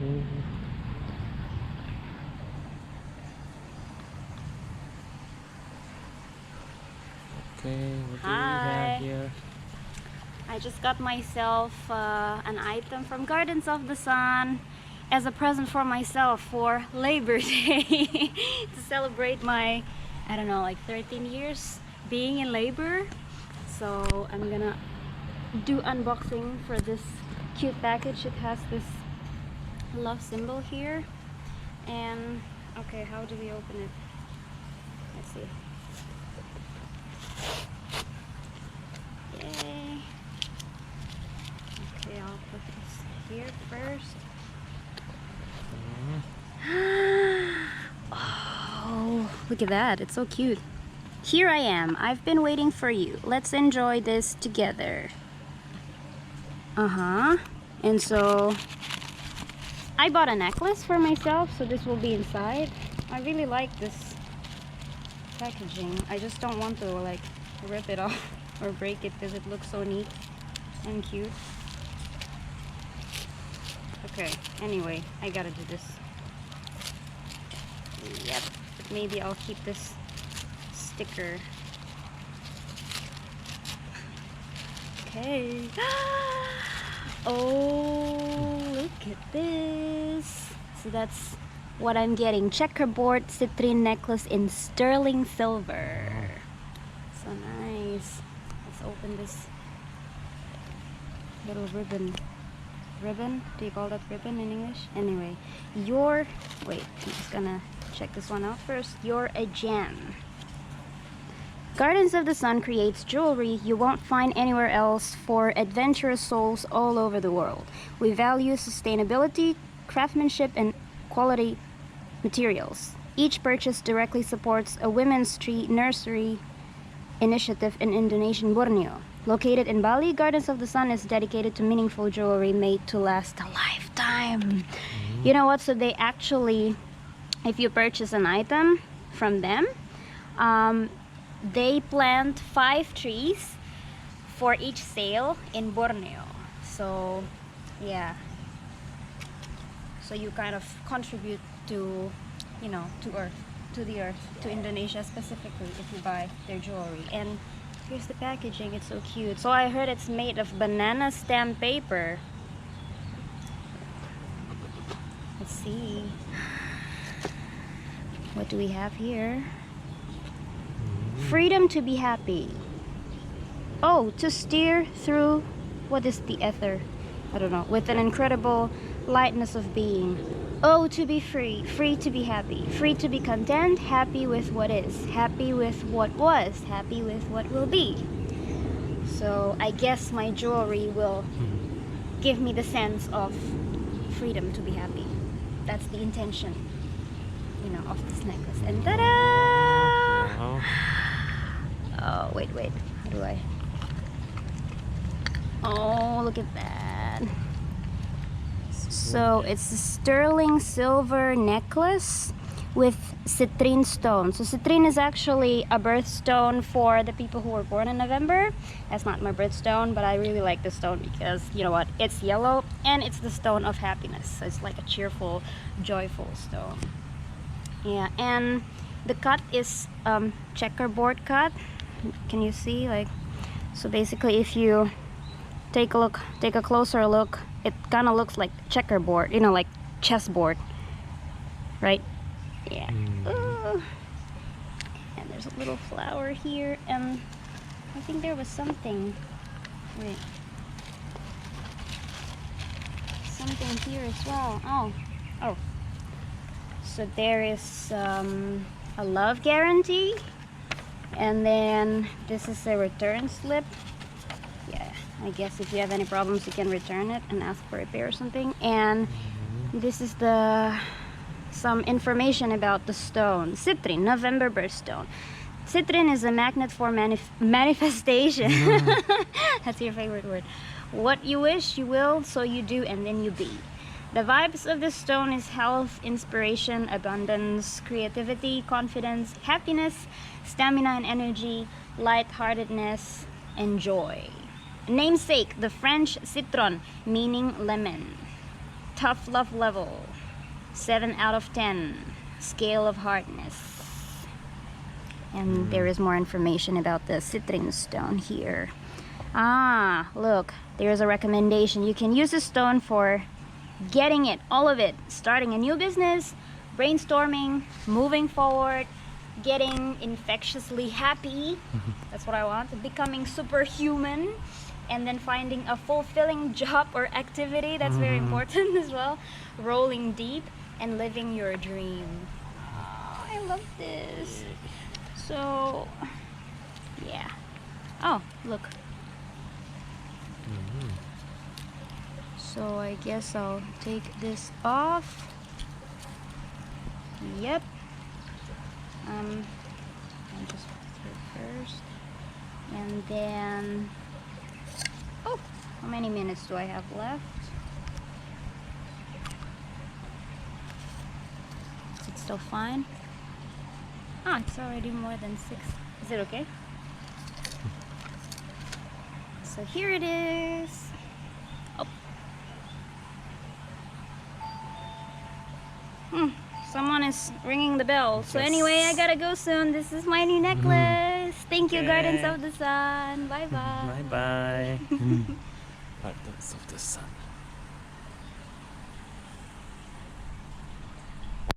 Okay, what do we Hi. have here? I just got myself an item from Gardens of the Sun as a present for myself for Labor Day to celebrate my, I don't know, like 13 years being in labor. So I'm gonna do unboxing for this cute package. It has this love symbol here, and okay, how do we open it? Let's see. Yay. Okay, I'll put this here first. Oh, look at that. It's so cute. Here I am. I've been waiting for you. Let's enjoy this together. And so I bought a necklace for myself, so this will be inside. I really like this packaging. I just don't want to like rip it off or break it because it looks so neat and cute. Okay, anyway, I gotta do this. Yep, but maybe I'll keep this sticker. Okay. Oh, look at this. So that's what I'm getting. Checkerboard citrine necklace in sterling silver. So nice. Let's open this little ribbon. Ribbon? Do you call that ribbon in English? Anyway, wait, I'm just gonna check this one out first. You're a gem. Gardens of the Sun creates jewelry you won't find anywhere else for adventurous souls all over the world. We value sustainability, craftsmanship, and quality materials. Each purchase directly supports a women's tree nursery initiative in Indonesian Borneo. Located in Bali, Gardens of the Sun is dedicated to meaningful jewelry made to last a lifetime. You know what? So they actually, if you purchase an item from them, they plant 5 trees for each sale in Borneo. So yeah, so you kind of contribute to, you know, to the earth, to Indonesia specifically, if you buy their jewelry. And here's the packaging. It's so cute. So I heard it's made of banana stem paper. Let's see, what do we have here? Freedom to be happy. Oh, to steer through, what is the ether? I don't know. With an incredible lightness of being. Oh, to be free. Free to be happy. Free to be content. Happy with what is. Happy with what was. Happy with what will be. So I guess my jewelry will give me the sense of freedom to be happy. That's the intention, you know, of this necklace. And ta-da! Wow. Oh, wait, how do I? Oh, look at that. So it's a sterling silver necklace with citrine stone. So citrine is actually a birthstone for the people who were born in November. That's not my birthstone, but I really like this stone because, you know what, it's yellow and it's the stone of happiness. So it's like a cheerful, joyful stone. Yeah, and the cut is checkerboard cut. Can you see? Like, so basically if you take a closer look, it kind of looks like checkerboard, you know, like chessboard, right? Yeah. And there's a little flower here, and I think there was something, wait, something here as well. Oh, so there is a love guarantee, and then this is a return slip. Yeah, I guess if you have any problems you can return it and ask for repair or something. And this is some information about the stone. Citrine, November birthstone. Citrine is a magnet for manifestation. That's your favorite word. What you wish, you will, so you do, and then you be. The vibes of this stone is health, inspiration, abundance, creativity, confidence, happiness, stamina and energy, lightheartedness, and joy. Namesake, the French citron, meaning lemon. tough love level 7 out of 10. Scale of hardness. And there is more information about the citrine stone here. Ah, look, there's a recommendation. You can use the stone for getting it, all of it, starting a new business, brainstorming, moving forward, getting infectiously happy. That's what I want. Becoming superhuman, and then finding a fulfilling job or activity. That's very important as well. Rolling deep and living your dream. Oh, I love this. So, yeah. Oh, look. So I guess I'll take this off. Yep. I'll just put it first. And then, oh, how many minutes do I have left? Is it still fine? Ah, it's already more than 6. Is it okay? So here it is. Oh. Someone is ringing the bell. So anyway, I gotta go soon. This is my new necklace. Thank you, Gardens of the Sun. Bye bye. Bye bye. Gardens of the Sun.